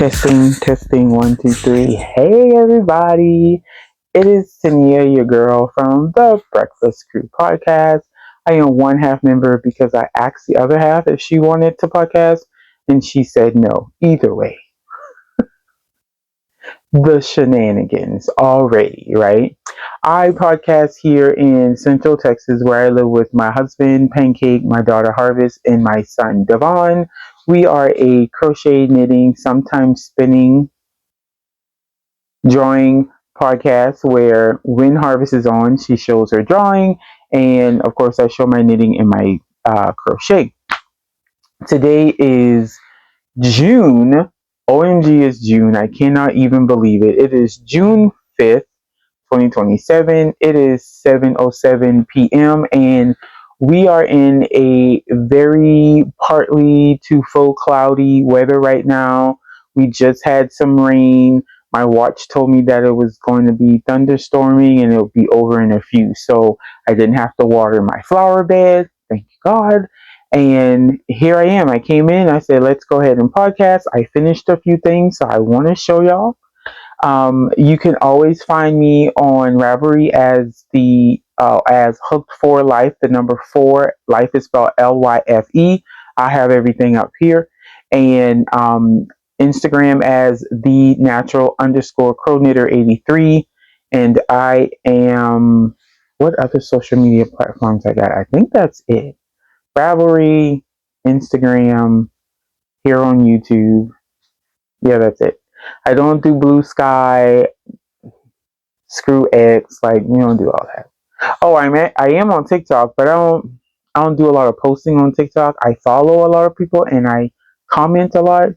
Testing, 1, 2, 3. Hey, everybody. It is Tenia, your girl from the Breakfast Crew podcast. I am one half member because I asked the other half if she wanted to podcast, and she said no. Either way, the shenanigans already, right? I podcast here in Central Texas where I live with my husband, Pancake, my daughter, Harvess, and my son, Devon. We are a crochet, knitting, sometimes spinning, drawing podcast where when Harvest is on, she shows her drawing, and of course, I show my knitting and my crochet. Today is June. OMG, is June. I cannot even believe it. It is June 5th, 2027. It is 7:07 p.m. and we are in a very partly to full cloudy weather right now. We just had some rain. My watch told me that it was going to be thunderstorming and it would be over in a few. So I didn't have to water my flower bed. Thank God. And here I am. I came in. I said, let's go ahead and podcast. I finished a few things, so I want to show y'all. You can always find me on Ravelry as as Hooked for Life. The number 4, life is spelled Lyfe. I have everything up here, and Instagram as the natural _ crow knitter 83. And I am, what other social media platforms I got? I think that's it. Ravelry, Instagram, here on YouTube. Yeah, that's it. I don't do Blue Sky, Screw X, like we don't do all that. Oh, I am on TikTok, but I don't do a lot of posting on TikTok. I follow a lot of people and I comment a lot.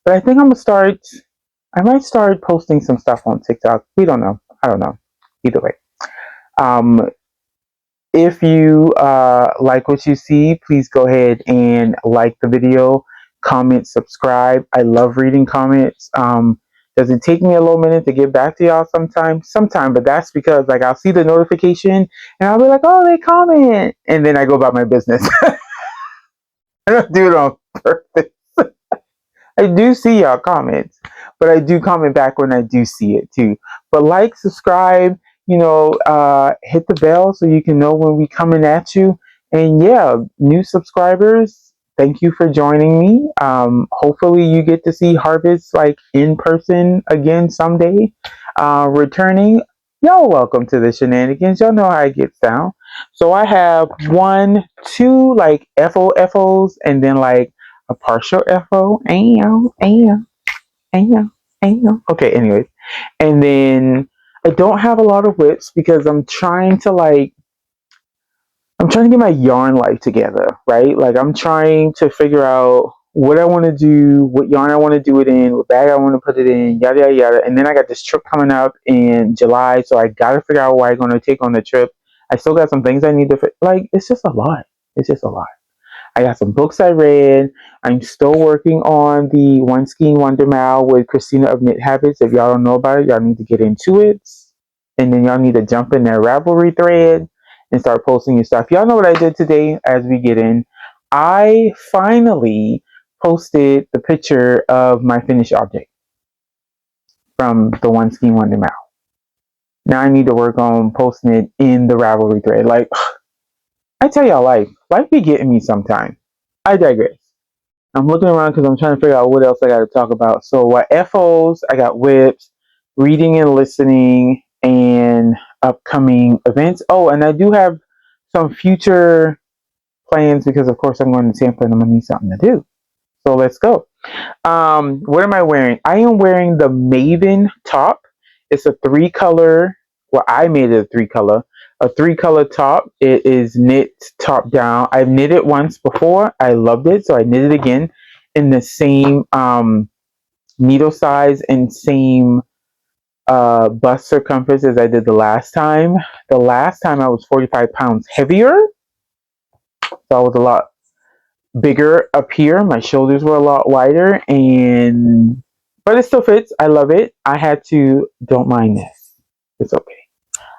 But I think I might start posting some stuff on TikTok. We don't know. I don't know. Either way. If you like what you see, please go ahead and like the video, comment, subscribe. I love reading comments. Does it take me a little minute to get back to y'all sometimes? Sometimes, but that's because like I'll see the notification and I'll be like, oh, they comment. And then I go about my business. I don't do it on purpose. I do see y'all comments, but I do comment back when I do see it too. But like, subscribe, hit the bell so you can know when we coming at you. And yeah, new subscribers, thank you for joining me. Hopefully you get to see Harvest like in person again someday. Returning, y'all welcome to the shenanigans. Y'all know how it gets down. So I have 1, 2 like FOs and then like a partial FO. Okay, anyways. And then I don't have a lot of whips because I'm trying to get my yarn life together, right? Like I'm trying to figure out what I want to do, what yarn I want to do it in, what bag I want to put it in, yada, yada, yada. And then I got this trip coming up in July, so I got to figure out what I'm going to take on the trip. I still got some things I need to, it's just a lot. It's just a lot. I got some books I read. I'm still working on the One Skein Wonder Mile with Christina of Knit Habits. If y'all don't know about it, y'all need to get into it. And then y'all need to jump in that Ravelry thread and start posting your stuff. Y'all know what I did today as we get in. I finally posted the picture of my finished object from the One Skein Wonder Mile. Now I need to work on posting it in the Ravelry thread. Like, I tell y'all, life be getting me sometime. I digress. I'm looking around because I'm trying to figure out what else I got to talk about. So what FOs, I got whips, reading and listening, and upcoming events. Oh, and I do have some future plans because of course I'm going to Tampa and I'm going to need something to do. So let's go. What am I wearing? I am wearing the Maven top. It's a 3-color. Well, I made it a 3-color. A 3-color top. It is knit top down. I've knit it once before. I loved it, so I knit it again in the same needle size and same bust circumference as I did the last time. The last time I was 45 pounds heavier, so I was a lot bigger up here. My shoulders were a lot wider, but it still fits. I love it. I had to, don't mind this. It's okay.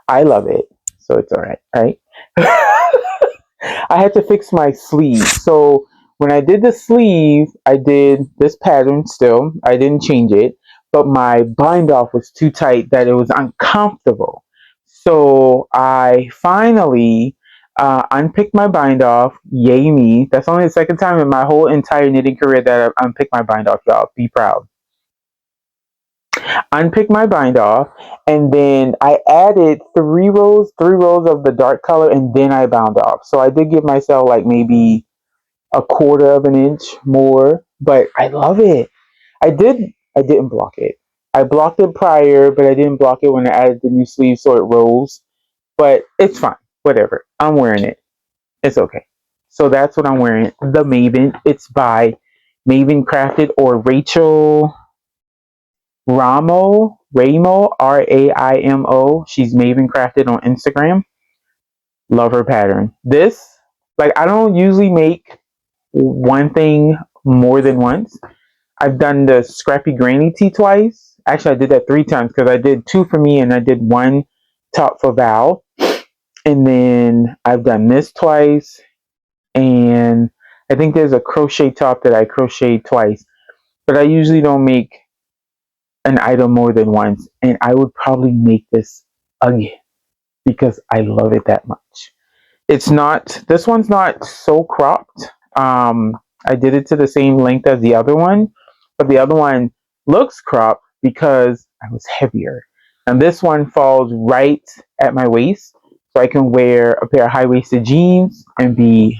I love it, so it's all right, right? I had to fix my sleeve. So When I did the sleeve, I did this pattern still. I didn't change it, but my bind off was too tight that it was uncomfortable. So I finally unpicked my bind off. Yay me. That's only the second time in my whole entire knitting career that I've unpicked my bind off, y'all. Be proud. Unpicked my bind off, and then I added three rows of the dark color, and then I bound off. So I did give myself like maybe a quarter of an inch more, but I love it. I didn't block it. I blocked it prior, but I didn't block it when I added the new sleeve so it rolls. But it's fine. Whatever. I'm wearing it. It's okay. So that's what I'm wearing. The Maven. It's by Maven Crafted or Rachel Ramo, Raimo. She's Maven Crafted on Instagram. Love her pattern. This, like, I don't usually make one thing more than once. I've done the Scrappy Granny Tee twice. Actually, I did that 3 times because I did 2 for me and I did 1 top for Val. And then I've done this twice. And I think there's a crochet top that I crocheted twice. But I usually don't make an item more than once. And I would probably make this again because I love it that much. It's not, this one's not so cropped. I did it to the same length as the other one, but the other one looks cropped because I was heavier. And this one falls right at my waist, so I can wear a pair of high-waisted jeans and be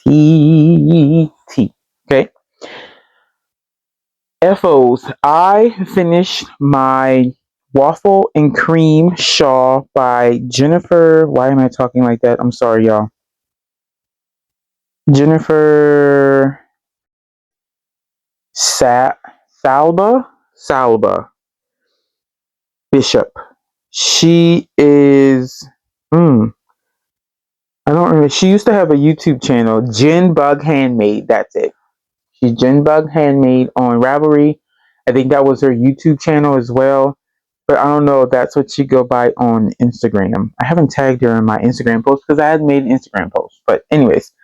CT. Okay. FOs. I finished my Waffle and Cream shawl by Jennifer. Why am I talking like that? I'm sorry, y'all. Jennifer Salba Bishop. She is I don't remember. She used to have a YouTube channel, Jen Bug Handmade. That's it. She's Jen Bug Handmade on Ravelry. I think that was her YouTube channel as well. But I don't know if that's what she go by on Instagram. I haven't tagged her in my Instagram post because I hadn't made an Instagram post. But anyways,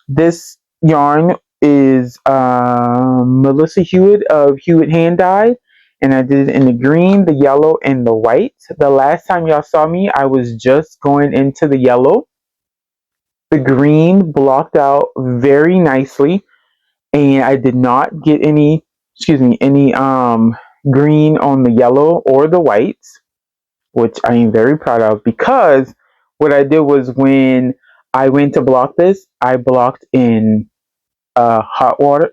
this yarn is Melissa Hue-it of Hue-it-hand-dyed. And I did it in the green, the yellow, and the white. The last time y'all saw me, I was just going into the yellow. The green blocked out very nicely. And I did not get any green on the yellow or the white, which I am very proud of, because what I did was when I went to block this, I blocked in hot water,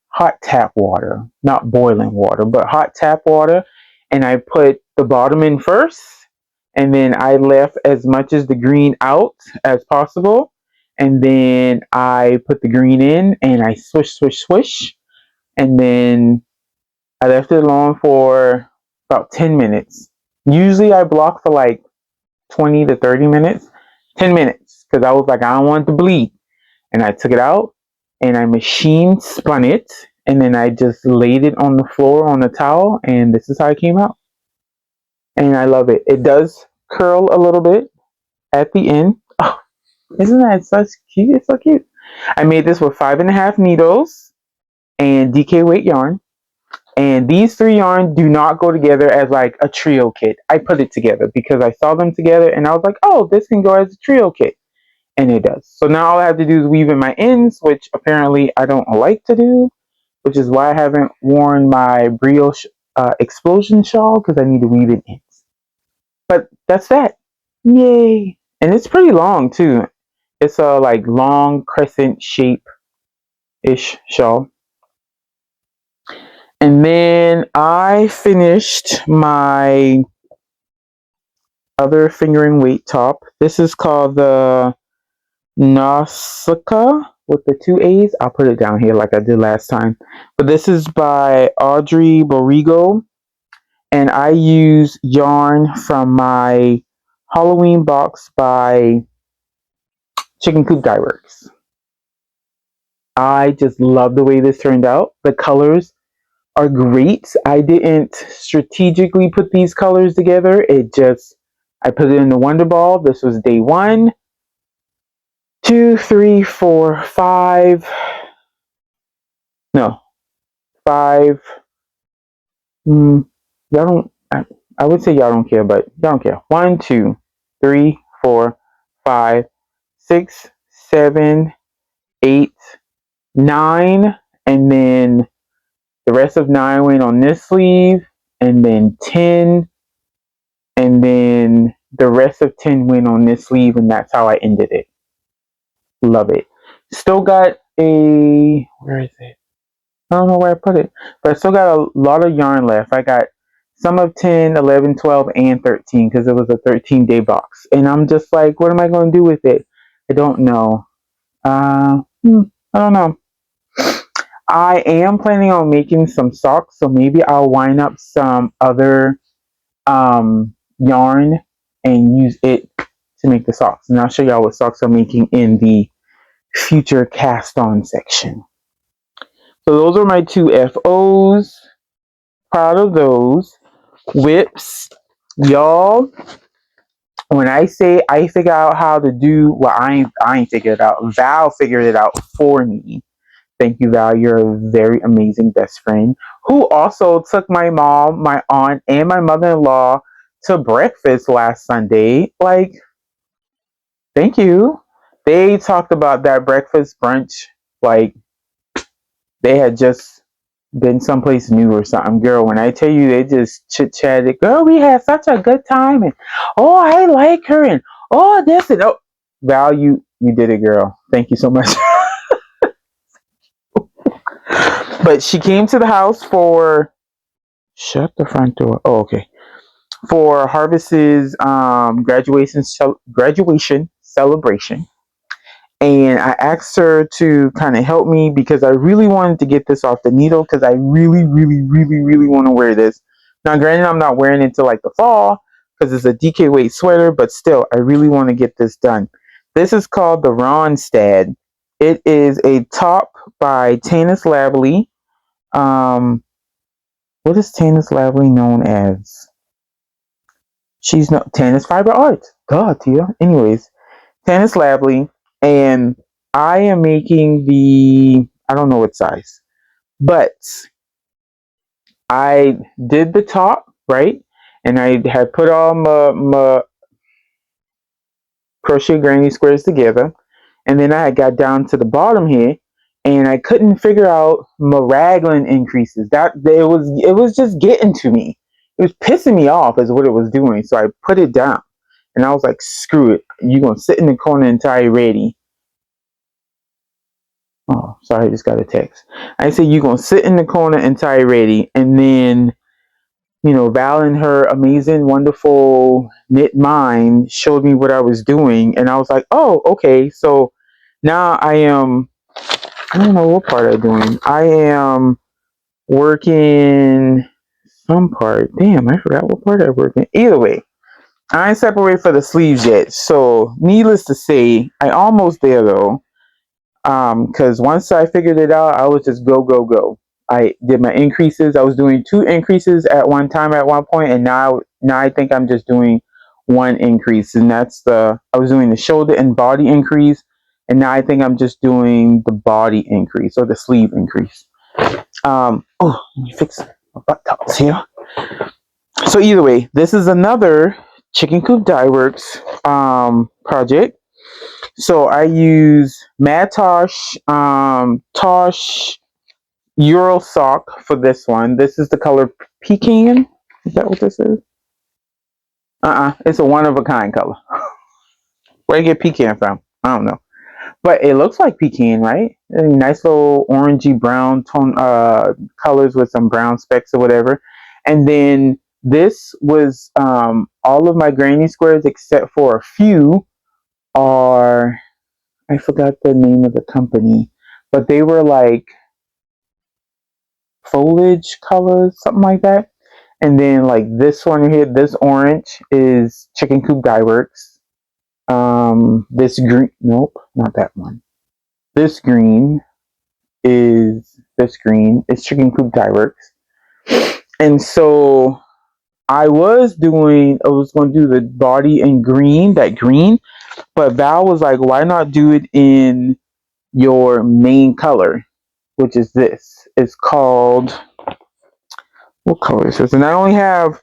hot tap water, not boiling water, but hot tap water, and I put the bottom in first, and then I left as much as the green out as possible, and then I put the green in, and I swish, and then I left it alone for about 10 minutes. Usually I block for like 20 to 30 minutes. 10 minutes, because I was like, I don't want it to bleed. And I took it out, and I machine spun it, and then I just laid it on the floor on the towel, and this is how it came out. And I love it. It does curl a little bit at the end. Oh, isn't that such cute? It's so cute. I made this with 5.5 needles and DK weight yarn. And these 3 yarn do not go together as like a trio kit. I put it together because I saw them together and I was like, oh, this can go as a trio kit. And it does. So now all I have to do is weave in my ends, which apparently I don't like to do, which is why I haven't worn my brioche explosion shawl, because I need to weave in ends. But that's that. Yay. And it's pretty long too. It's a like long crescent shape-ish shawl. And then I finished my other fingering weight top. This is called the Nausicaa with the 2 A's. I'll put it down here like I did last time. But this is by Audrey Borrego. And I use yarn from my Halloween box by Chicken Coop Dyeworks. I just love the way this turned out. The colors are great. I didn't strategically put these colors together. I put it in the Wonder Ball. This was day 1. 2, 3, 4, 5. No, 5. Y'all don't. I would say y'all don't care, but y'all don't care. 1, 2, 3, 4, 5, 6, 7, 8, 9, and then the rest of 9 went on this sleeve, and then 10, and then the rest of 10 went on this sleeve, and that's how I ended it. Love it. Still got a, where is it? I don't know where I put it, but I still got a lot of yarn left. I got some of 10, 11, 12, and 13 because it was a 13-day box. And I'm just like, what am I going to do with it? I don't know. I don't know. I am planning on making some socks, so maybe I'll wind up some other yarn and use it to make the socks. And I'll show y'all what socks I'm making in the future cast on section. So those are my 2 FOs. Proud of those. Whips. Y'all, when I say I figure out how to do, well, I ain't figured it out. Val figured it out for me. Thank you, Val. You're a very amazing best friend who also took my mom, my aunt, and my mother-in-law to breakfast last Sunday. Like, thank you. They talked about that breakfast brunch like they had just been someplace new or something. Girl, when I tell you they just chit-chatted, girl, we had such a good time, and oh, I like her, and oh, this, and oh. Val, you did it, girl. Thank you so much. But she came to the house for, shut the front door. Oh, okay. For Harvest's graduation celebration. And I asked her to kind of help me because I really wanted to get this off the needle because I really, really, really, really want to wear this. Now, granted, I'm not wearing it till like the fall because it's a DK weight sweater, but still, I really want to get this done. This is called the Ronstad. It is a top by Tanis Lavely. What is Tanis Lavely known as? She's not Tanis Fiber Arts. God, Tia. Anyways, Tanis Lavely, and I am making the, I don't know what size, but I did the top, right? And I had put all my crochet granny squares together. And then I got down to the bottom here and I couldn't figure out my raglan increases. It was just getting to me. It was pissing me off is what it was doing. So I put it down and I was like, screw it. You're going to sit in the corner until you're ready. Oh, sorry, I just got a text. I said, you're going to sit in the corner until you're ready. And then, Val and her amazing, wonderful knit mind showed me what I was doing. And I was like, oh, okay. So now I don't know what part I'm doing. I am working some part. Damn, I forgot what part I work in. Either way, I ain't separate for the sleeves yet. So needless to say, I almost there though. Because once I figured it out, I was just go, go, go. I did my increases. I was doing 2 increases at one time at one point, and now I think I'm just doing 1 increase, and I was doing the shoulder and body increase, and now I think I'm just doing the body increase or the sleeve increase. Let me fix my butt towels here. So either way, this is another Chicken Coop Dyeworks project. So I use MadelineTosh Tosh Euro sock for this one. This is the color pecan. Is that what this is? It's a one of a kind color. Where do you get pecan from? I don't know. But it looks like pecan, right? Nice little orangey brown tone colors with some brown specks or whatever. And then this was all of my granny squares except for a few are, I forgot the name of the company, but they were like foliage colors, something like that. And then like this one here, this orange is Chicken Coop Dyeworks. This green, nope, not that one. This green is Chicken Coop Dyeworks. And so I was going to do the body in green, that green, but Val was like, why not do it in your main color, which is this. It's called, what color is this? And I only have,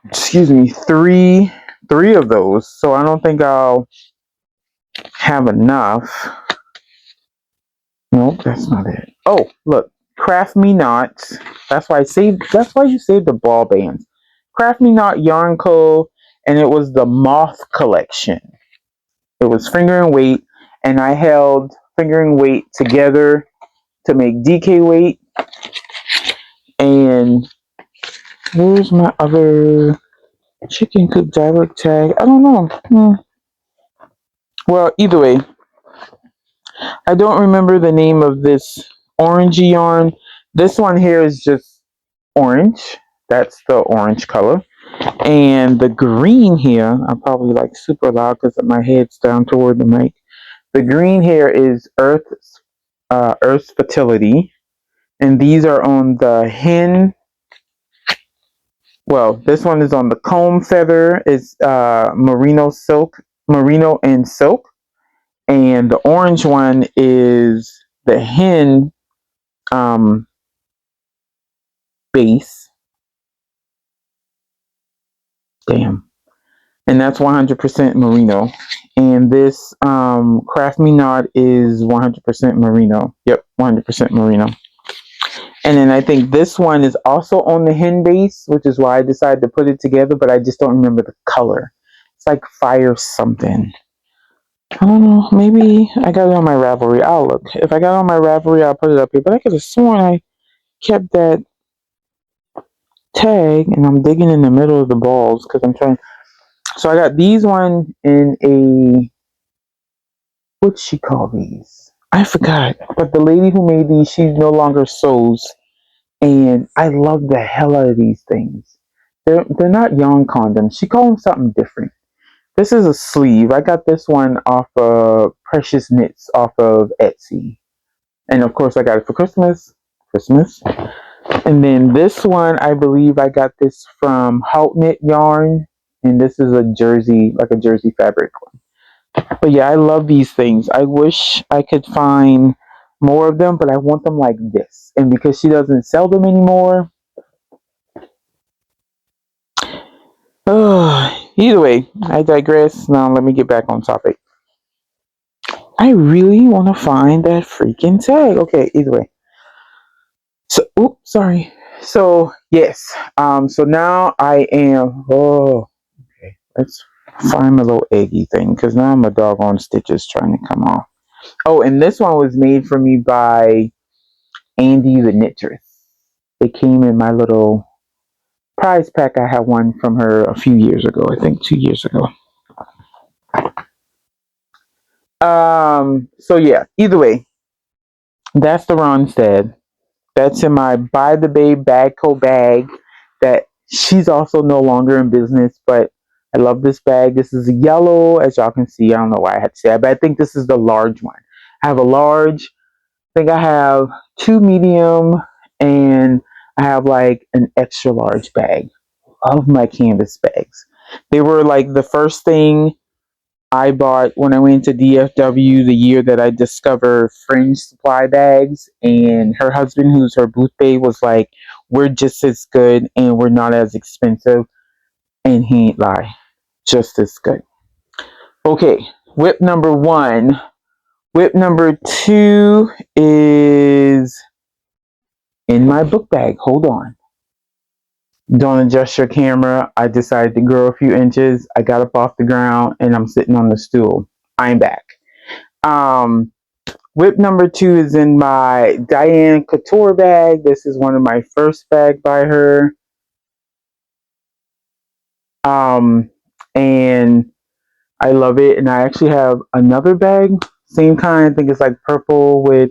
excuse me, three of those, so I don't think I'll have enough. Nope, that's not it. Oh, look, Craft Me Not. That's why I saved. That's why you saved the ball bands. Craft Me Not Yarn Co. And it was the Moth collection. It was finger and weight, and I held finger and weight together to make DK weight. And where's my other chicken coop Dyeworks tag? I don't know. Well, either way, I don't remember the name of this orangey yarn. This one here is just orange. That's the orange color. And the green here, I'm probably like super loud because my head's down toward the mic. The green here is Earth's Fertility. And these are on the hen. Well, this one is on the comb feather. It's merino and silk. And the orange one is the hen base. Damn. And that's 100% merino. And this Craft Me Not is 100% merino. Yep, 100% merino. And then I think this one is also on the hen base, which is why I decided to put it together, but I just don't remember the color. It's like fire something. I don't know. Maybe I got it on my Ravelry. I'll look. If I got it on my Ravelry, I'll put it up here. But I could have sworn I kept that tag, and I'm digging in the middle of the balls because I'm trying. So I got these one in a, what'd she call these? I forgot. But the lady who made these, she no longer sews. And I love the hell out of these things. They're not yarn condoms. She called them something different. This is a sleeve. I got this one off of Precious Knits off of Etsy. And of course I got it for Christmas. And then this one, I believe I got this from Halt Knit Yarn. And this is a jersey, like a jersey fabric one. But yeah, I love these things. I wish I could find more of them, but I want them like this. And because she doesn't sell them anymore, either way, I digress. Now let me get back on topic. I really want to find that freaking tag. Okay, either way. So, oops, sorry. So, yes. So now I am, okay. Let's find my little eggy thing because now my doggone stitches trying to come off. Oh, and this one was made for me by Andy the Knittress. It came in my little prize pack. I had one from her a few years ago. I think 2 years ago. So yeah, either way, that's the Ronstead. That's in my Buy the Babe Bagco bag that she's also no longer in business, but I love this bag. This is yellow, as y'all can see. I don't know why I had to say that, but I think this is the large one. I have a large, I think I have 2 medium, and I have like an extra large bag of my canvas bags. They were like the first thing I bought when I went to DFW the year that I discovered fringe supply bags. And her husband, who's her booth babe, was like, we're just as good and we're not as expensive. And he ain't lie. Just as good. Okay, whip number 1. Whip number 2 is in my book bag. Hold on. Don't adjust your camera. I decided to grow a few inches. I got up off the ground and I'm sitting on the stool. I'm back. Whip number 2 is in my Diane Couture bag. This is one of my first bag by her. And I love it. And I actually have another bag, same kind. I think it's like purple with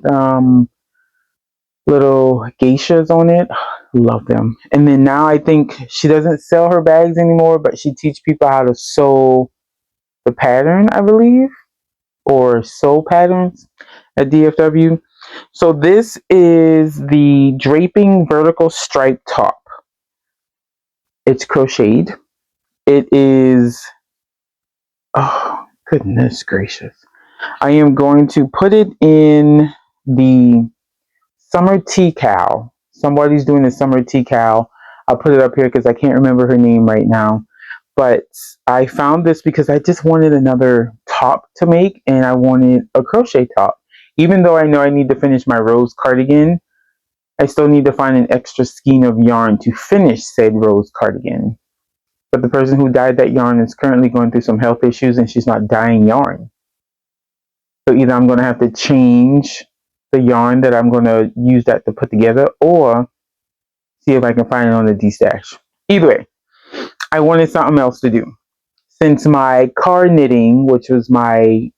little geishas on it. Love them. And then now I think she doesn't sell her bags anymore, but she teaches people how to sew the pattern, I believe, or sew patterns at DFW. So this is the draping vertical stripe top. It's crocheted. It is, oh, goodness gracious. I am going to put it in the summer tea cow. Somebody's doing the summer tea cow. I'll put it up here because I can't remember her name right now. But I found this because I just wanted another top to make, and I wanted a crochet top. Even though I know I need to finish my rose cardigan, I still need to find an extra skein of yarn to finish said rose cardigan. But the person who dyed that yarn is currently going through some health issues and she's not dyeing yarn. So either I'm going to have to change the yarn that I'm going to use that to put together, or see if I can find it on the D-stash. Either way, I wanted something else to do. Since my car knitting, which was my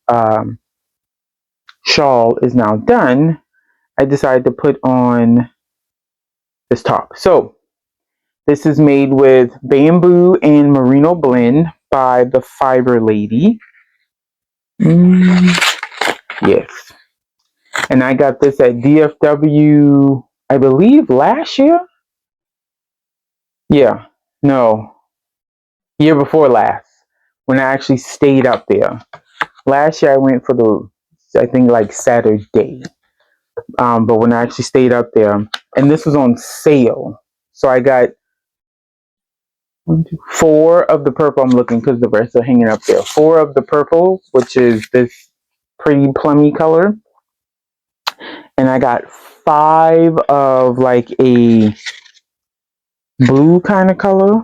shawl, is now done, I decided to put on this top. So this is made with BaaBoo and Merino Blend by the Fiber Lady. Yes. And I got this at DFW, I believe, last year? Yeah. No. Year before last. When I actually stayed up there. Last year I went for I think like Saturday. But when I actually stayed up there, and this was on sale. So I got 4 of the purple. I'm looking because the rest are hanging up there. 4 of the purple, which is this pretty plummy color. And I got 5 of like a blue kind of color.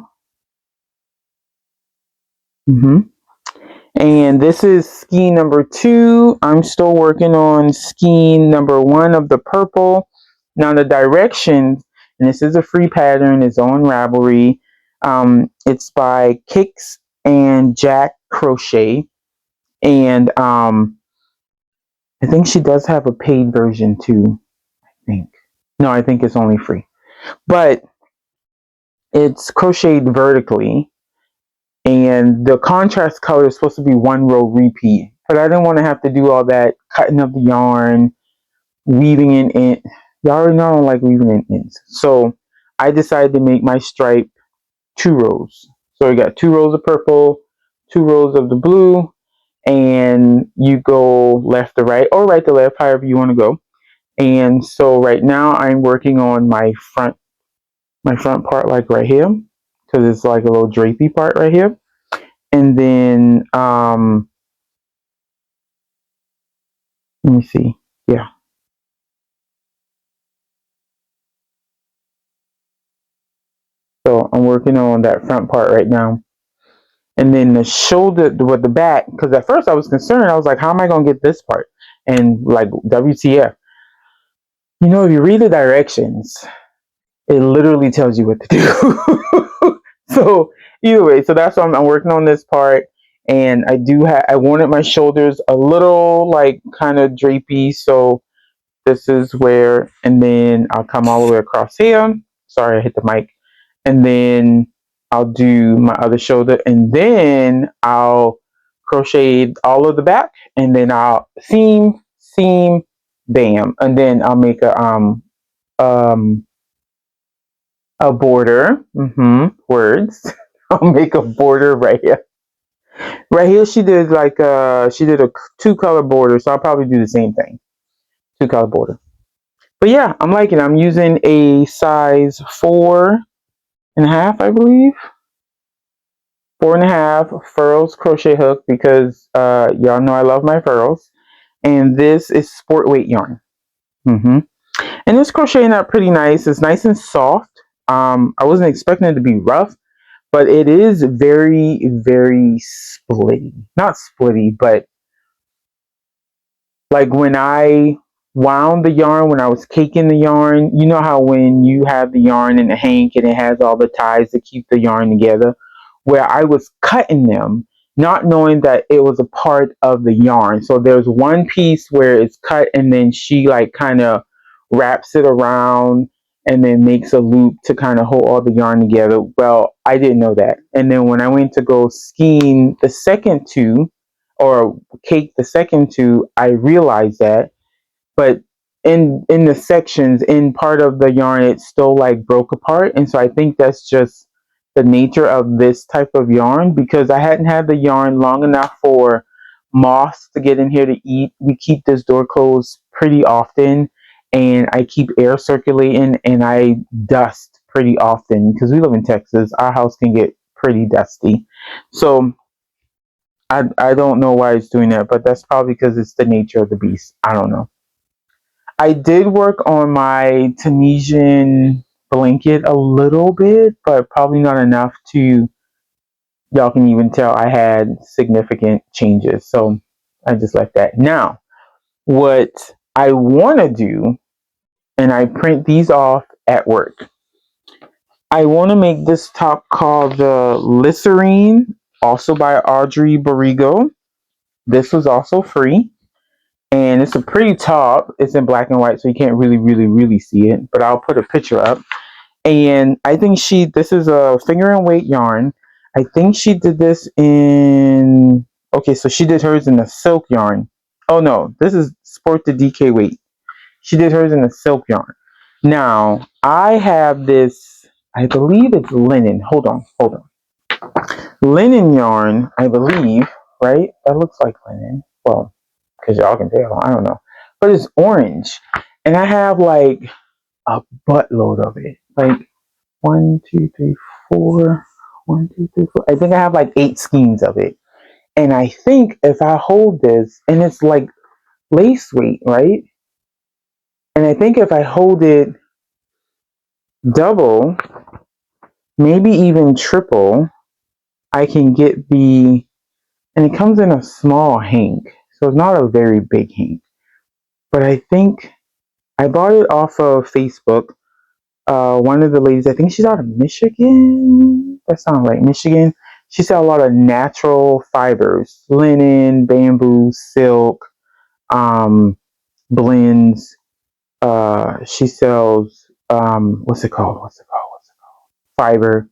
And this is skein number 2. I'm still working on skein number 1 of the purple. Now the directions, and this is a free pattern, it's on Ravelry. It's by Kicks and Jack Crochet. And I think she does have a paid version too. I think it's only free. But it's crocheted vertically. And the contrast color is supposed to be 1 row repeat. But I didn't want to have to do all that cutting of the yarn, weaving in it. Y'all already know I don't like weaving in ends. So I decided to make my stripe 2 rows. So we got 2 rows of purple, 2 rows of the blue, and you go left to right or right to left, however you want to go. And so right now I'm working on my front part, like right here, because it's like a little drapey part right here. And then let me see. Yeah. So I'm working on that front part right now. And then the shoulder with the back, because at first I was concerned. I was like, how am I going to get this part? And like, WTF. You know, if you read the directions, it literally tells you what to do. So either way, so that's why I'm working on this part. And I wanted my shoulders a little like kind of drapey. So this is where, and then I'll come all the way across here. Sorry, I hit the mic. And then I'll do my other shoulder, and then I'll crochet all of the back, and then I'll seam, bam, and then I'll make a border. Words. I'll make a border right here. Right here, she did like a 2-color border, so I'll probably do the same thing, 2-color border. But yeah, I'm liking it. I'm using a size 4.5, I believe. 4.5 furrows crochet hook, because y'all know I love my furrows. And this is sport weight yarn. And it's crocheting up pretty nice. It's nice and soft. I wasn't expecting it to be rough, but it is very, very splitty. Not splitty, but like when I wound the yarn, when I was caking the yarn, you know how when you have the yarn in a hank and it has all the ties to keep the yarn together, where I was cutting them, not knowing that it was a part of the yarn. So there's one piece where it's cut, and then she like kind of wraps it around and then makes a loop to kind of hold all the yarn together. Well, I didn't know that. And then when I went to go skein the second 2, or cake the second 2, I realized that. But in the sections, in part of the yarn, it still like broke apart. And so I think that's just the nature of this type of yarn, because I hadn't had the yarn long enough for moths to get in here to eat. We keep this door closed pretty often, and I keep air circulating, and I dust pretty often because we live in Texas. Our house can get pretty dusty. So I don't know why it's doing that, but that's probably because it's the nature of the beast. I don't know. I did work on my Tunisian blanket a little bit, but probably not enough to y'all can even tell I had significant changes. So I just left that. Now, what I want to do, and I print these off at work, I want to make this top called the Listerine, also by Audrey Barrigo. This was also free. And it's a pretty top. It's in black and white, so you can't really see it. But I'll put a picture up. And I think this is a finger and weight yarn. I think she did this in, okay, so she did hers in the silk yarn. Oh no, this is Sport the DK weight. She did hers in the silk yarn. Now, I have this, I believe it's linen. Hold on. Linen yarn, I believe, right? That looks like linen. Well, because y'all can tell, I don't know. But it's orange. And I have like a buttload of it. Like 1, 2, 3, 4. 1, 2, 3, 4. I think I have like 8 skeins of it. And I think if I hold this, and it's like lace weight, right? And I think if I hold it double, maybe even triple, I can get and it comes in a small hank. So it's not a very big hank. But I think I bought it off of Facebook. One of the ladies, I think she's out of Michigan. That sounds right, Michigan. She sells a lot of natural fibers, linen, bamboo, silk, blends. She sells what's it called? Fiber.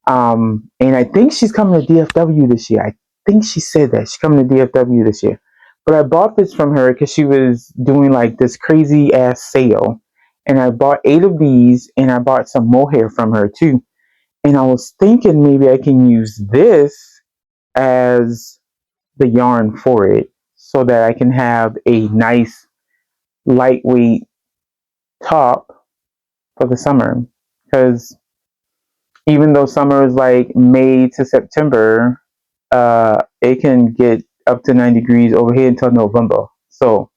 And I think she's coming to DFW this year. I think she said that she's coming to DFW this year. But I bought this from her because she was doing like this crazy ass sale. And I bought 8 of these, and I bought some mohair from her too. And I was thinking maybe I can use this as the yarn for it so that I can have a nice lightweight top for the summer. Because even though summer is like May to September, it can get up to 9 degrees over here until November. So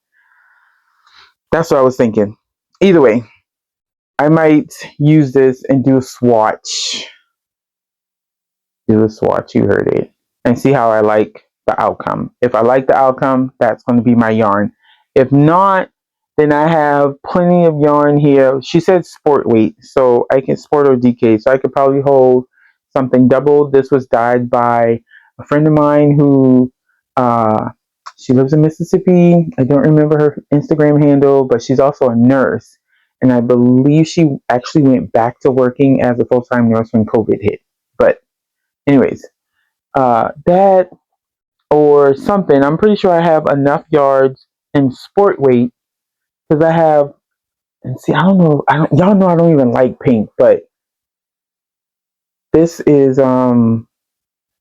that's what I was thinking. Either way, I might use this and do a swatch. You heard it. And see how I like the outcome. If I like the outcome, that's going to be my yarn. If not, then I have plenty of yarn here. She said sport weight, so I can sport or DK. So I could probably hold something double. This was dyed by a friend of mine who, she lives in Mississippi. I don't remember her Instagram handle, but she's also a nurse. And I believe she actually went back to working as a full-time nurse when COVID hit. But anyways, that or something. I'm pretty sure I have enough yards in sport weight because I have, and see, I don't know, y'all know I don't even like pink, but this is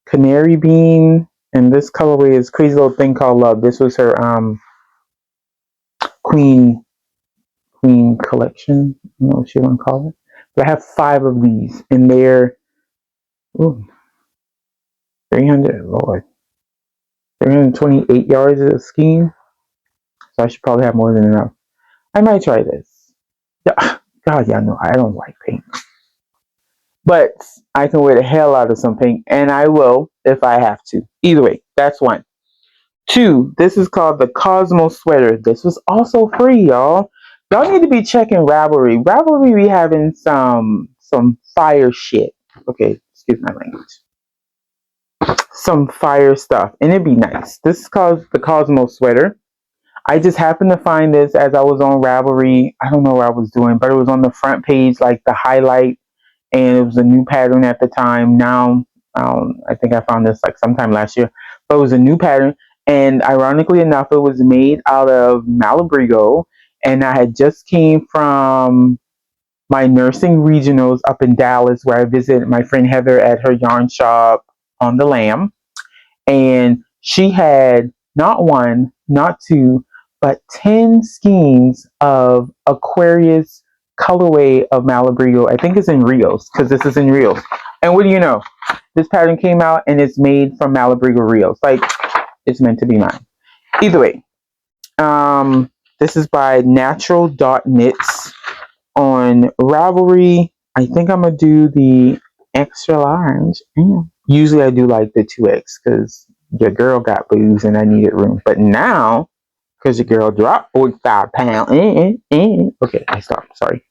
canary bean, and this colorway is Crazy Little Thing Called Love. This was her queen collection. I don't know what you want to call it, but I have 5 of these, and they're 300, Lord, 328 yards of skein. So I should probably have more than enough. I might try this. Yeah, God, y'all know I don't like pink. But I can wear the hell out of some pink, and I will if I have to. Either way, that's 1. 2, this is called the Cosmo Sweater. This was also free, y'all. Y'all need to be checking Ravelry. Ravelry be having some fire shit. Okay, excuse my language. Some fire stuff, and it'd be nice. This is called the Cosmo Sweater. I just happened to find this as I was on Ravelry. I don't know what I was doing, but it was on the front page, like the highlight, and it was a new pattern at the time. Now, I think I found this like sometime last year, but it was a new pattern. And ironically enough, it was made out of Malabrigo, and I had just came from my nursing regionals up in Dallas, where I visited my friend Heather at her yarn shop on the Lamb. And she had not one, not two, but 10 skeins of Aquarius colorway of Malabrigo. I think it's in Rios, because this is in Rios. And what do you know? This pattern came out and it's made from Malabrigo Rios. Like, it's meant to be mine. Either way, this is by Natural Dot Knits on Ravelry. I think I'm going to do the extra large. Usually I do like the 2X because your girl got boobs and I needed room. But now, because your girl dropped 45 pounds. Okay, I stopped. Sorry.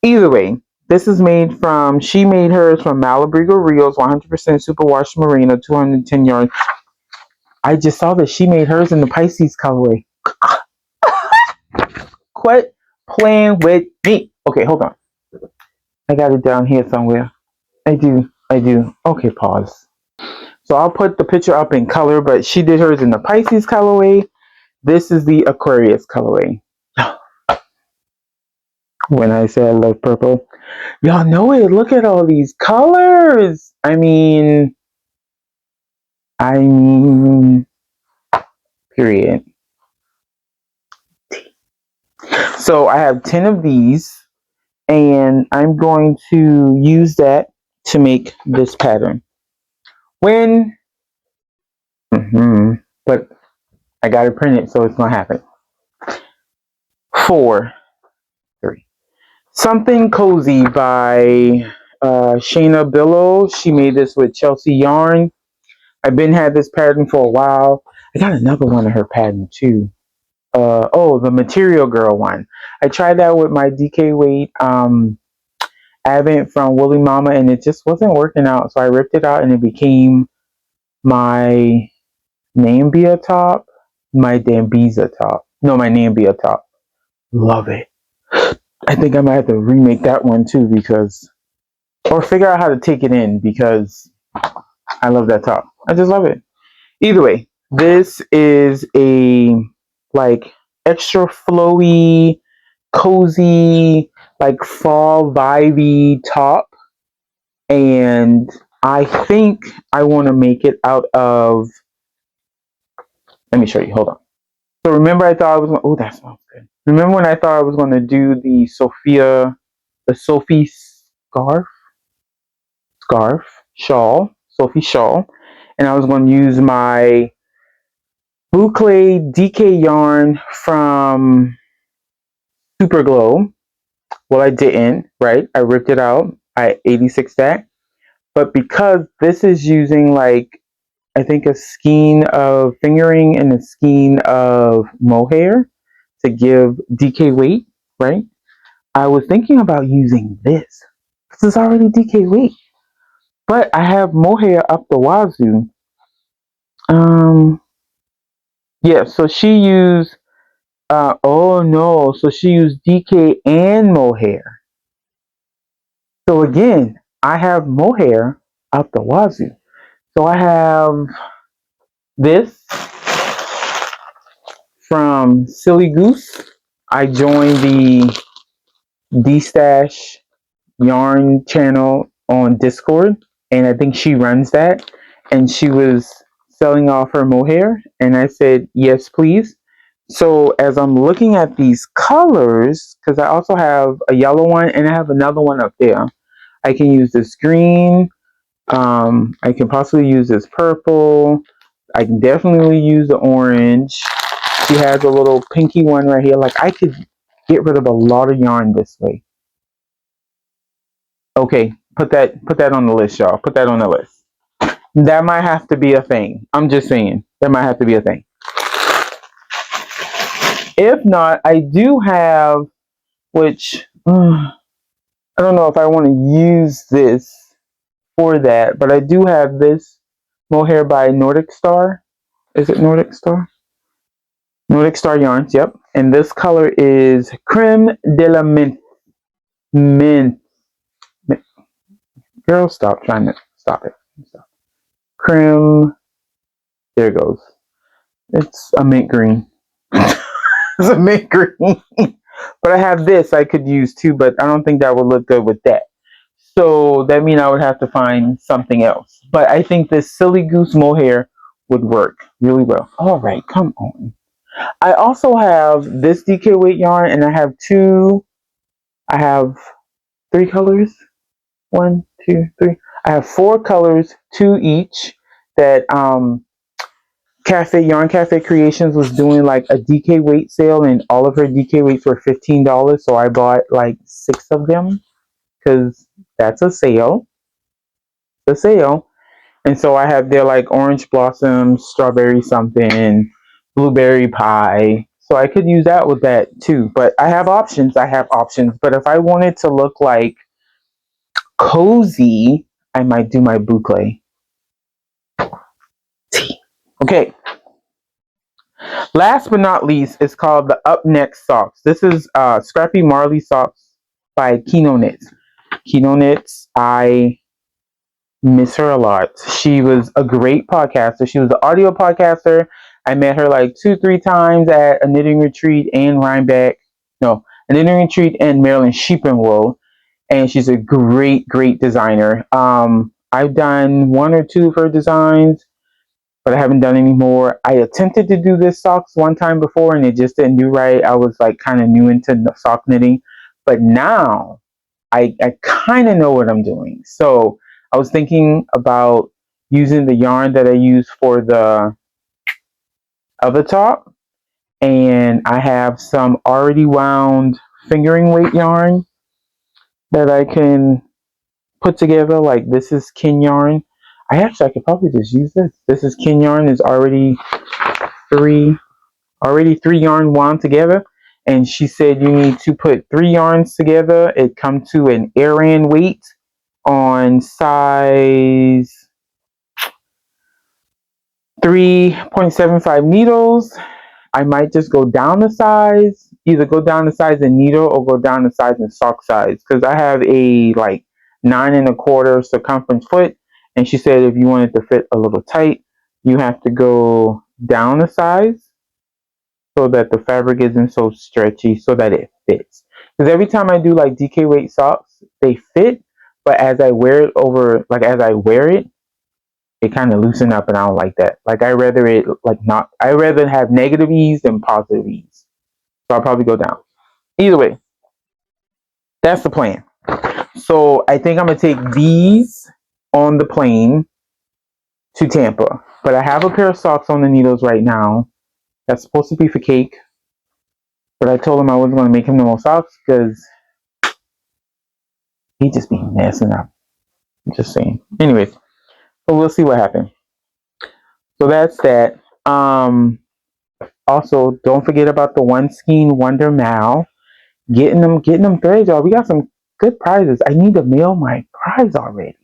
Either way, this is made from, she made hers from Malabrigo Rios, 100% superwash merino, 210 yards. I just saw that she made hers in the Pisces colorway. Quit playing with me. Okay, hold on. I got it down here somewhere. I do. Okay, pause. So I'll put the picture up in color, but she did hers in the Pisces colorway. This is the Aquarius colorway. When I say I love purple, y'all know it. Look at all these colors. I mean, period. So I have 10 of these, and I'm going to use that to make this pattern. But I got to print it, so it's going to happen. 4, 3. Something Cozy by Shayna Billow. She made this with Chelsea Yarn. I've been had this pattern for a while. I got another one of her pattern too. The Material Girl one. I tried that with my DK weight Advent from Woolly Mama, and it just wasn't working out. So I ripped it out, and it became my Nambia top, my Dambiza top. No, my Nambia top. Love it. I think I might have to remake that one too, or figure out how to take it in, because I love that top. I just love it. Either way, this is a like extra flowy, cozy, like fall vibey top, and I think I want to make it out of. Let me show you. Hold on. So remember, I thought I was going. Oh, that smells good. Remember when I thought I was going to do the Sophie Sophie shawl, and I was going to use my Boucle DK yarn from Super Glow. Well, I didn't, right? I ripped it out. I 86 that. But because this is using like, I think a skein of fingering and a skein of mohair to give DK weight, right? I was thinking about using this. This is already DK weight. But I have mohair up the wazoo. Yeah, so she used so she used DK and mohair. So again, I have mohair out the wazoo. So I have this from Silly Goose. I joined the D-Stash yarn channel on Discord, and I think she runs that, and she was selling off her mohair, and I said, yes, please. So as I'm looking at these colors, because I also have a yellow one and I have another one up there, I can use this green. I can possibly use this purple. I can definitely use the orange. She has a little pinky one right here. Like, I could get rid of a lot of yarn this way. Okay, put that on the list, y'all. Put that on the list. That might have to be a thing. I'm just saying. That might have to be a thing. If not, I do have, which I don't know if I want to use this for that, but I do have this mohair by Nordic Star. Is it Nordic Star? Nordic Star Yarns, yep. And this color is Creme de la Mint. Girl, stop it. Stop. Creme. There it goes. It's a mint green. It's a mint green. But I have this I could use too, but I don't think that would look good with that. So that means I would have to find something else. But I think this silly goose mohair would work really well. All right, come on. I also have this DK weight yarn, and I have three colors. One, two, three. I have four colors, two each. That Yarn Cafe Creations was doing like a DK weight sale, and all of her DK weights were $15. So I bought like six of them because that's a sale. A sale. And so I have their like orange blossom, strawberry something, blueberry pie. So I could use that with that too. But I have options. I have options. But if I wanted to look like cozy, I might do my boucle. Okay. Last but not least, it's called the Up Next Socks. This is Scrappy Marley Socks by Kino Knits. Kino Knits, I miss her a lot. She was a great podcaster. She was an audio podcaster. I met her like 2-3 times at a knitting retreat in Rhinebeck. No, a knitting retreat in Maryland, Sheep and Wool. And she's a great, great designer. I've done one or two of her designs, but I haven't done any more. I attempted to do this socks one time before, and it just didn't do right. I was like kind of new into sock knitting, but now I kind of know what I'm doing. So I was thinking about using the yarn that I use for the other top, and I have some already wound fingering weight yarn that I can put together. Like this is kin yarn. I could probably just use this. This is kin yarn. Is three three yarn wound together. And she said you need to put three yarns together. It comes to an Aran weight on size 3.75 needles. I might just go down the size, either go down the size in needle or go down the size in sock size, because I have a like 9 1/4 circumference foot, and she said if you want it to fit a little tight, you have to go down the size so that the fabric isn't so stretchy, so that it fits. Because every time I do like DK weight socks, they fit, but as I wear it over, like as I wear it, it kind of loosen up, and I don't like that. Like I rather it like not. I rather have negative ease than positive ease. So I'll probably go down. Either way, that's the plan. So I think I'm gonna take these on the plane to Tampa. But I have a pair of socks on the needles right now. That's supposed to be for Cake. But I told him I wasn't gonna make him no more socks because he just be messing up. I'm just saying. Anyways, so we'll see what happens. So that's that. Also, don't forget about the One Skein Wonder Mal. Getting them threads, y'all. We got some good prizes. I need to mail my prize already.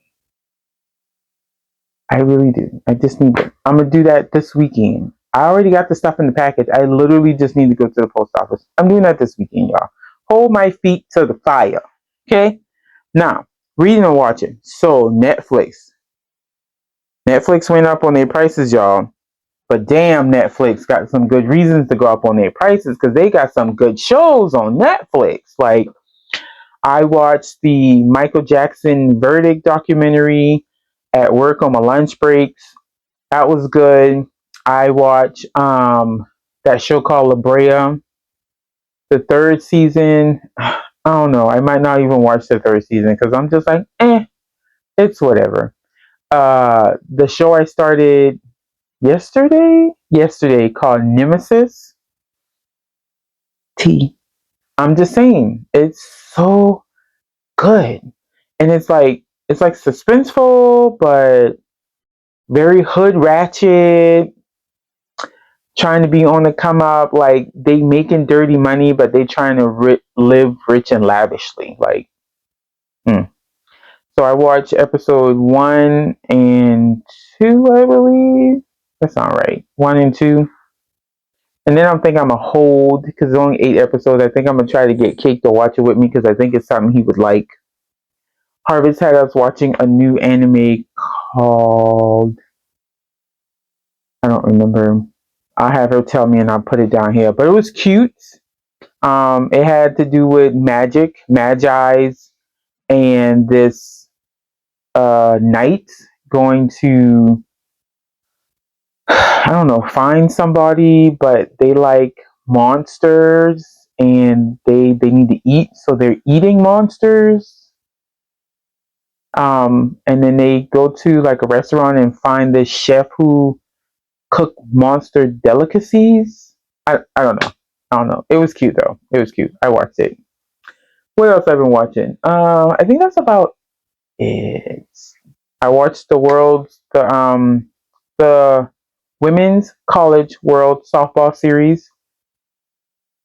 I really do. I just need to. I'm gonna do that this weekend. I already got the stuff in the package. I literally just need to go to the post office. I'm doing that this weekend, y'all. Hold my feet to the fire. Okay? Now, reading and watching. So, Netflix. Netflix went up on their prices, y'all. But damn, Netflix got some good reasons to go up on their prices because they got some good shows on Netflix. Like, I watched the Michael Jackson Verdict documentary at work on my lunch breaks. That was good. I watched that show called La Brea, the third season. I don't know. I might not even watch the third season because I'm just like, it's whatever. The show I started yesterday called Nemesis. I'm just saying, it's so good. And it's like suspenseful, but very hood ratchet, trying to be on the come up. Like they making dirty money, but they trying to live rich and lavishly. Like, So I watched episode 1 and 2, I believe. That's not right. 1 and 2. And then I'm thinking I'm going to hold, because it's only 8 episodes. I think I'm going to try to get Cake to watch it with me, because I think it's something he would like. Harvess had us watching a new anime called, I don't remember. I'll have her tell me and I'll put it down here. But it was cute. It had to do with magic, magi's, and this knight going to, I don't know, find somebody, but they like monsters and they need to eat, so they're eating monsters. And then they go to like a restaurant and find this chef who cook monster delicacies. I don't know. I don't know. It was cute though. It was cute. I watched it. What else I've been watching? I think that's about it. I watched the women's college world softball series.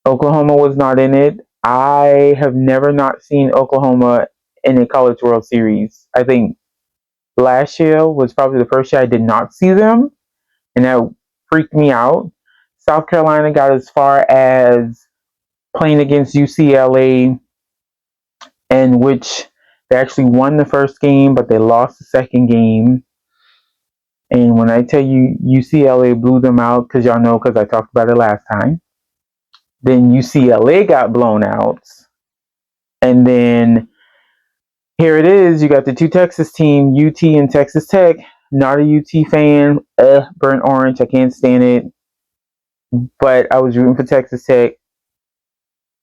Oklahoma was not in it. I have never not seen Oklahoma in a college world series. I think last year was probably the first year I did not see them, and that freaked me out. South Carolina got as far as playing against UCLA, in which they actually won the first game, but they lost the second game. And when I tell you UCLA blew them out, because y'all know, because I talked about it last time, then UCLA got blown out. And then here it is, you got the two Texas team, UT and Texas Tech. Not a UT fan. Burnt orange. I can't stand it. But I was rooting for Texas Tech.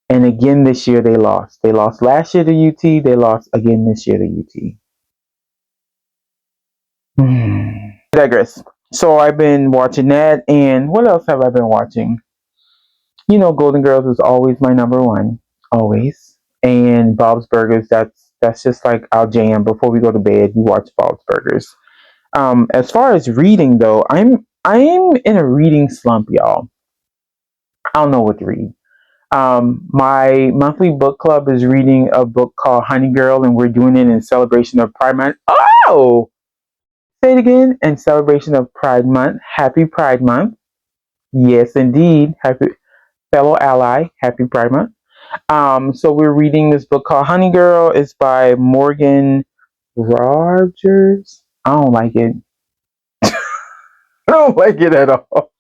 And again this year they lost. They lost last year to UT. They lost again this year to UT. Digress. So I've been watching that, and what else have I been watching? You know, Golden Girls is always my number one, always. And Bob's Burgers. That's just like our jam. Before we go to bed, we watch Bob's Burgers. As far as reading though, I'm in a reading slump, y'all. I don't know what to read. My monthly book club is reading a book called Honey Girl, and we're doing it in celebration of Pride Month. Oh, say it again. In celebration of Pride Month. Happy Pride Month. Yes, indeed. Happy fellow ally. Happy Pride Month. So we're reading this book called Honey Girl. It's by Morgan Rogers. I don't like it. I don't like it at all.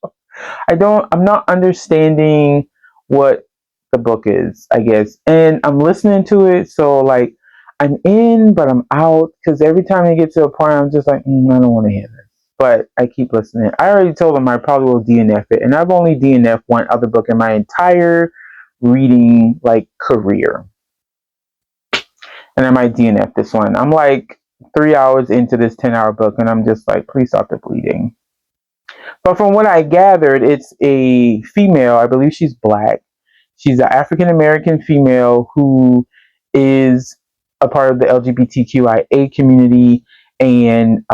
I'm not understanding what the book is, I guess. And I'm listening to it, so like I'm in, but I'm out, because every time I get to a point, I'm just like, I don't want to hear this. But I keep listening. I already told them I probably will DNF it, and I've only DNF one other book in my entire reading like career. And I might DNF this one. I'm like 3 hours into this 10-hour book, and I'm just like, please stop the bleeding. But from what I gathered, it's a female. I believe she's black. She's an African American female who is a part of the LGBTQIA community, and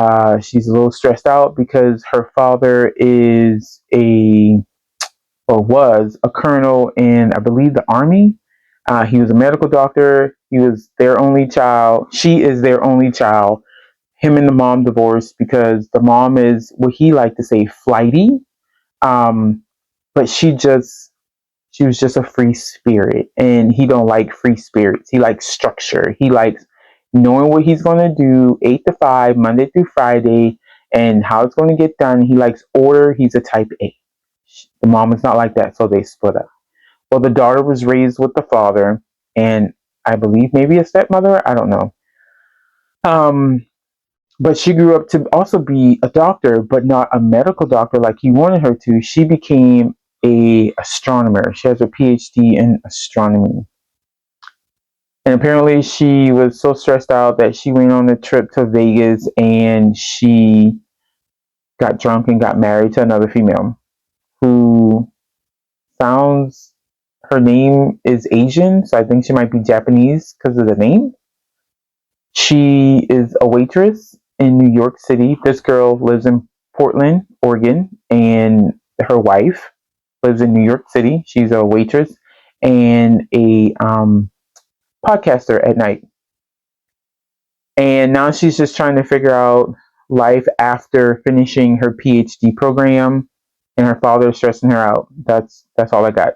she's a little stressed out because her father is or was a colonel in, I believe, the Army. He was a medical doctor. He was their only child. She is their only child. Him and the mom divorced because the mom is what he liked to say flighty. But she was just a free spirit, and he don't like free spirits. He likes structure. He likes knowing what he's going to do 8 to 5 Monday through Friday and how it's going to get done. He likes order. He's a type A. The mom is not like that, so they split up. Well, the daughter was raised with the father, and I believe maybe a stepmother. I don't know. But she grew up to also be a doctor, but not a medical doctor like he wanted her to. She became a astronomer. She has a PhD in astronomy. And apparently she was so stressed out that she went on a trip to Vegas, and she got drunk and got married to another female who sounds, her name is Asian, so I think she might be Japanese because of the name. She is a waitress in New York City. This girl lives in Portland, Oregon, and her wife lives in New York City. She's a waitress and a podcaster at night. And now she's just trying to figure out life after finishing her PhD program, and her father is stressing her out. That's all I got.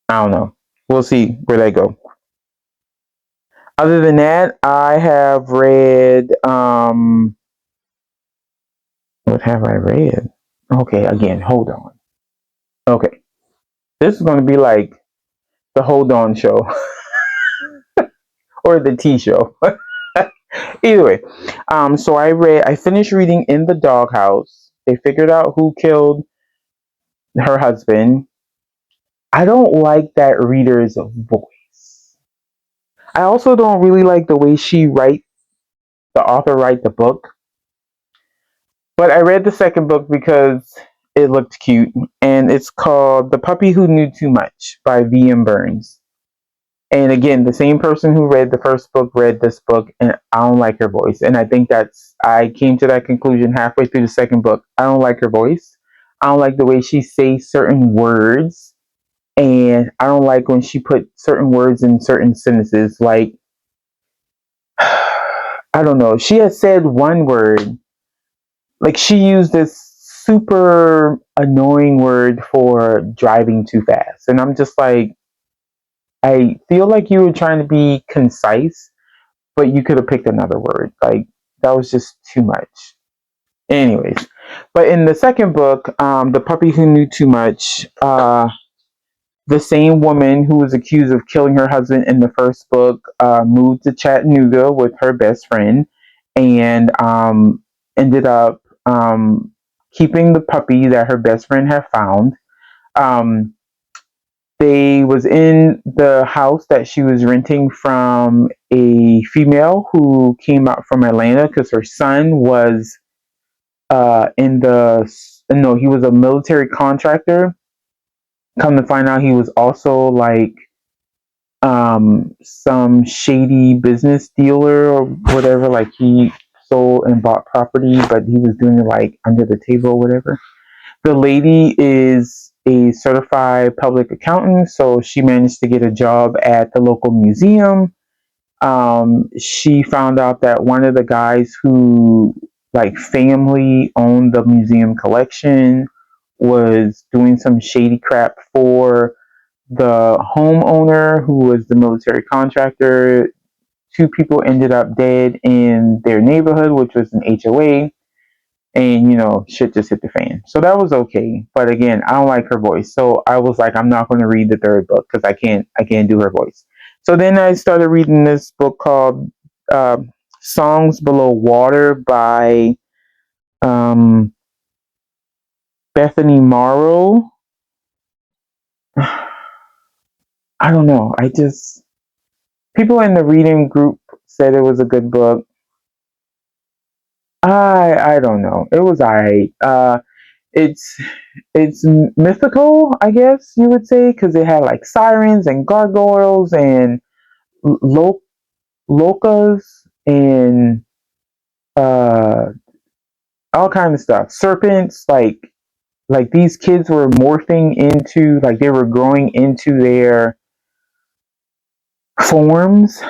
I don't know. We'll see where they go. Other than that, I have read what have I read? Okay, again, hold on. Okay. This is going to be like the Hold On show or the T show. Either way, so I finished reading In the Doghouse. They figured out who killed her husband. I don't like that reader's voice. I also don't really like the way the author write the book. But I read the second book because it looked cute, and it's called The Puppy Who Knew Too Much by V.M. Burns. And again, the same person who read the first book read this book, and I don't like her voice. And I think I came to that conclusion halfway through the second book. I don't like her voice. I don't like the way she says certain words. And I don't like when she put certain words in certain sentences. Like, I don't know. She had said one word. Like, she used this super annoying word for driving too fast. And I'm just like, I feel like you were trying to be concise, but you could have picked another word. Like, that was just too much. Anyways, but in the second book, The Puppy Who Knew Too Much, the same woman who was accused of killing her husband in the first book moved to Chattanooga with her best friend and ended up keeping the puppy that her best friend had found. Um, they was in the house that she was renting from a female who came out from Atlanta because her son was in the no, he was a military contractor. Come to find out, he was also like some shady business dealer or whatever. Like, he sold and bought property, but he was doing it like under the table or whatever. The lady is a certified public accountant, so she managed to get a job at the local museum. She found out that one of the guys who, like, family owned the museum collection was doing some shady crap for the homeowner who was the military contractor. Two people ended up dead in their neighborhood, which was an HOA, and shit just hit the fan. So that was okay, but again, I don't like her voice, so I was like, I'm not going to read the third book because I can't do her voice. So then I started reading this book called uh, Songs Below Water by um, Bethany Morrow. I don't know. People in the reading group said it was a good book. I don't know. It was alright. It's it's mythical, I guess you would say, because it had like sirens and gargoyles and lo- locas and uh all kind of stuff. Serpents, like these kids were morphing into, like, they were growing into their forms.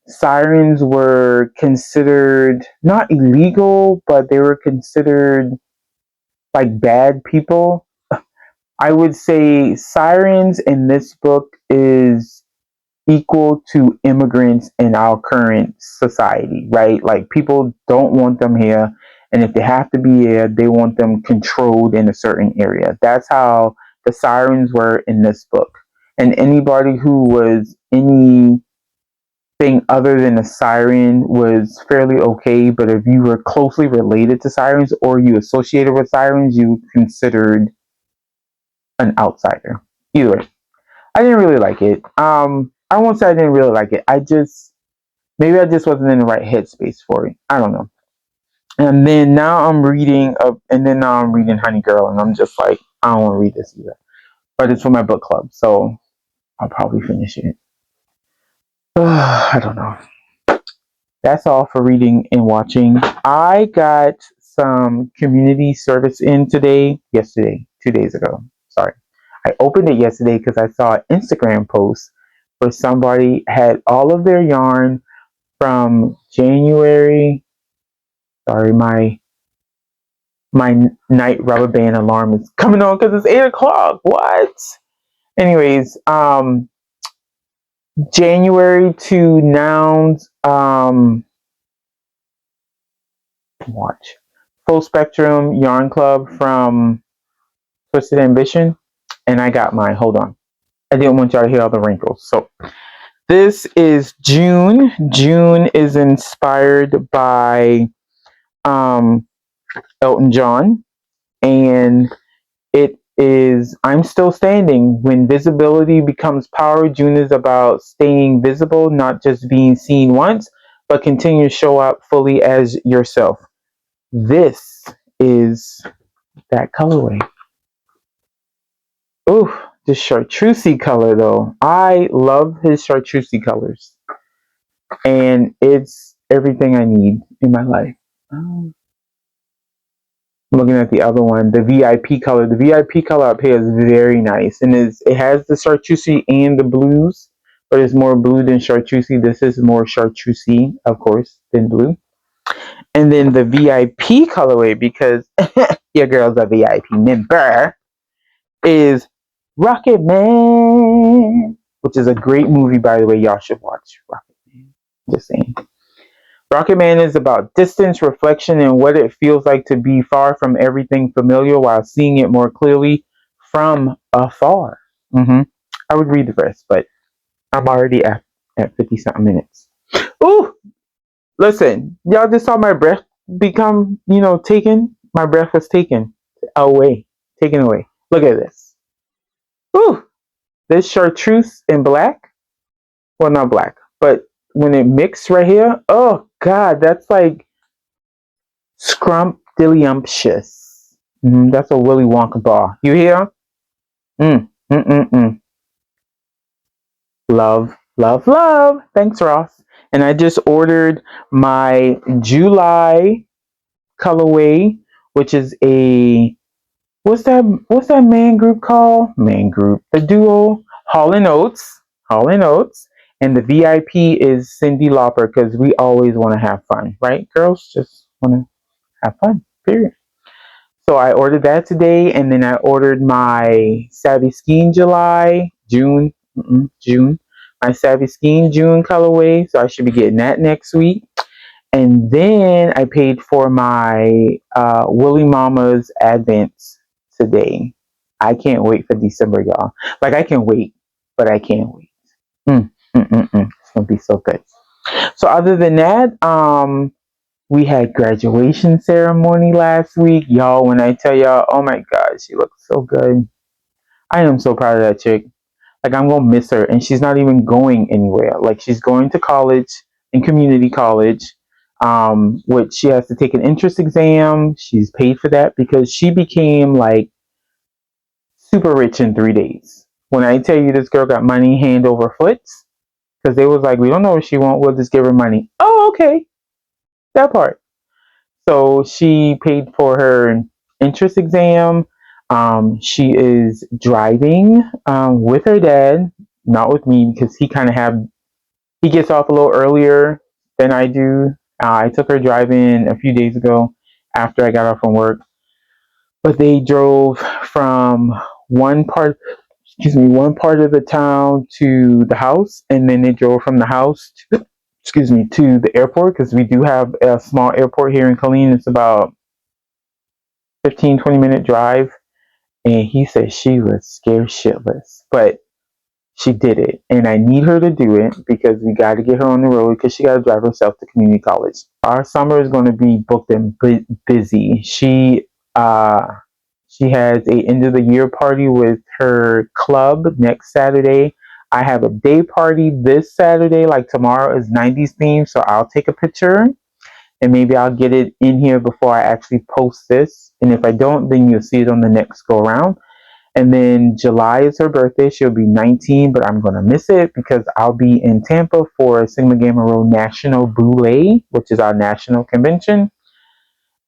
Sirens were considered not illegal, but they were considered like bad people. I would say sirens in this book is equal to immigrants in our current society, right? Like, people don't want them here, and if they have to be here, they want them controlled in a certain area. That's how the sirens were in this book. And anybody who was anything other than a siren was fairly okay, but if you were closely related to sirens or you associated with sirens, you considered an outsider. Either way, I didn't really like it. I won't say I didn't really like it. Maybe I just wasn't in the right headspace for it. I don't know. And then now I'm reading Honey Girl, and I'm just like, I don't want to read this either. But it's for my book club, so I'll probably finish it. I don't know. That's all for reading and watching. I got some community service in yesterday, 2 days ago. Sorry. I opened it yesterday because I saw an Instagram post where somebody had all of their yarn from January. Sorry, my night rubber band alarm is coming on because it's 8 o'clock. What? Anyways, January to Nouns, watch Full Spectrum Yarn Club from Twisted Ambition, and I got mine. Hold on. I didn't want y'all to hear all the wrinkles. So this is June. June is inspired by Elton John, and it is I'm Still Standing. When visibility becomes power, June is about staying visible, not just being seen once, but continue to show up fully as yourself. This is that colorway. Ooh, the chartreusey color though. I love his chartreusey colors. And it's everything I need in my life. I'm looking at the other one, the VIP color. The VIP color up here is very nice, and it has the chartreusey and the blues, but it's more blue than chartreusey. This is more chartreusey, of course, than blue. And then the VIP colorway, because your girl's a VIP member, is Rocket Man, which is a great movie, by the way. Y'all should watch Rocket Man. Just saying. Rocket Man is about distance, reflection, and what it feels like to be far from everything familiar while seeing it more clearly from afar. I would read the rest, but I'm already at 50 something minutes. Ooh, listen, y'all just saw my breath become, taken. My breath was taken away, taken away. Look at this. Ooh, this chartreuse in black. Well, not black, but when it mixed right here, oh God, that's like scrumptious. That's a Willy Wonka bar. You hear? Love, love, love. Thanks, Ross. And I just ordered my July colorway, which is a what's that man group called? Man group. The duo Hall and Oates. Hall and Oates. And the VIP is Cyndi Lauper, because we always want to have fun, right? Girls just want to have fun, period. So I ordered that today, and then I ordered my Savvy Skiing June. My Savvy Skiing June colorway, so I should be getting that next week. And then I paid for my Woolly Mama's Advents today. I can't wait for December, y'all. Like, I can wait, but I can't wait. It's gonna be so good. So other than that, we had graduation ceremony last week. Y'all, when I tell y'all, oh my God, she looks so good. I am so proud of that chick. Like, I'm going to miss her. And she's not even going anywhere. Like, she's going to college, in community college, which she has to take an entrance exam. She's paid for that because she became, like, super rich in 3 days. When I tell you this girl got money hand over foot, because they was like, we don't know what she want. We'll just give her money. Oh, okay. That part. So she paid for her entrance exam. She is driving with her dad, not with me, because he gets off a little earlier than I do. I took her driving a few days ago after I got off from work, but they drove from one part of the town to the house, and then they drove from the house to the airport, because we do have a small airport here in Killeen. It's about 15-20 minute drive. And he said she was scared shitless, but she did it. And I need her to do it because we got to get her on the road, because she got to drive herself to community college. Our summer is going to be booked and busy. She has a end of the year party with her club next Saturday. I have a day party this Saturday. Like, tomorrow is 90s theme, so I'll take a picture and maybe I'll get it in here before I actually post this. And if I don't, then you'll see it on the next go around. And then July is her birthday. She'll be 19, but I'm going to miss it because I'll be in Tampa for Sigma Gamma Rho National Boule, which is our national convention.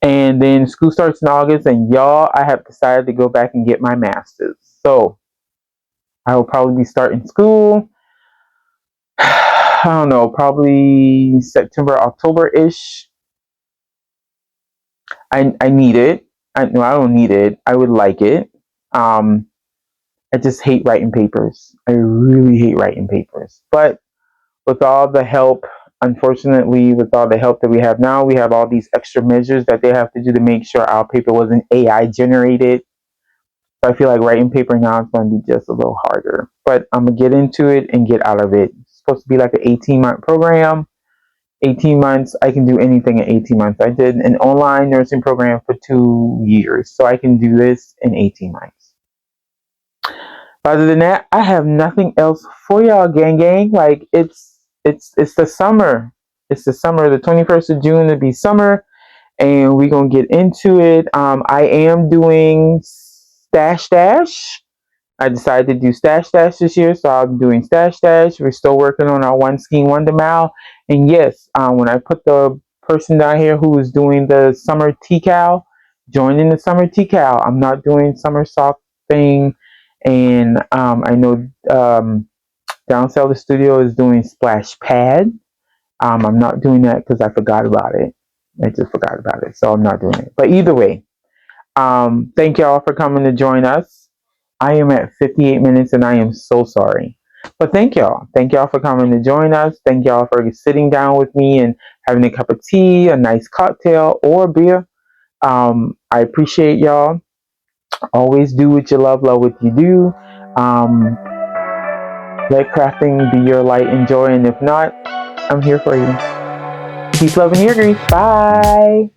And then school starts in August, and y'all, I have decided to go back and get my master's. So I will probably be starting school, I don't know, probably September, October-ish. I need it. No, I don't need it. I would like it. I just hate writing papers. I really hate writing papers. But with all the help, unfortunately, with all the help that we have now, we have all these extra measures that they have to do to make sure our paper wasn't AI generated. So I feel like writing paper now is going to be just a little harder. But I'm going to get into it and get out of it. It's supposed to be like an 18-month program. 18 months, I can do anything in 18 months. I did an online nursing program for 2 years, so I can do this in 18 months. Other than that, I have nothing else for y'all, gang. Like it's the summer. It's the summer. The 21st of June to be summer, and we're gonna get into it. I am doing Stash Dash. I decided to do Stash Dash this year, so I'm doing Stash Dash. We're still working on our One Scheme Wonder Mile. And yes, when I put the person down here who is doing the summer TCal, joining the summer TCal, I'm not doing summer sock thing. And I know Down Cellar Studio is doing Splash Pad. I'm not doing that because I forgot about it. I just forgot about it, so I'm not doing it. But either way, thank y'all for coming to join us. I am at 58 minutes and I am so sorry. But thank y'all. Thank y'all for coming to join us. Thank y'all for sitting down with me and having a cup of tea, a nice cocktail, or beer. I appreciate y'all. Always do what you love what you do. Let crafting be your light and joy. And if not, I'm here for you. Peace, love, and ear grease. Bye.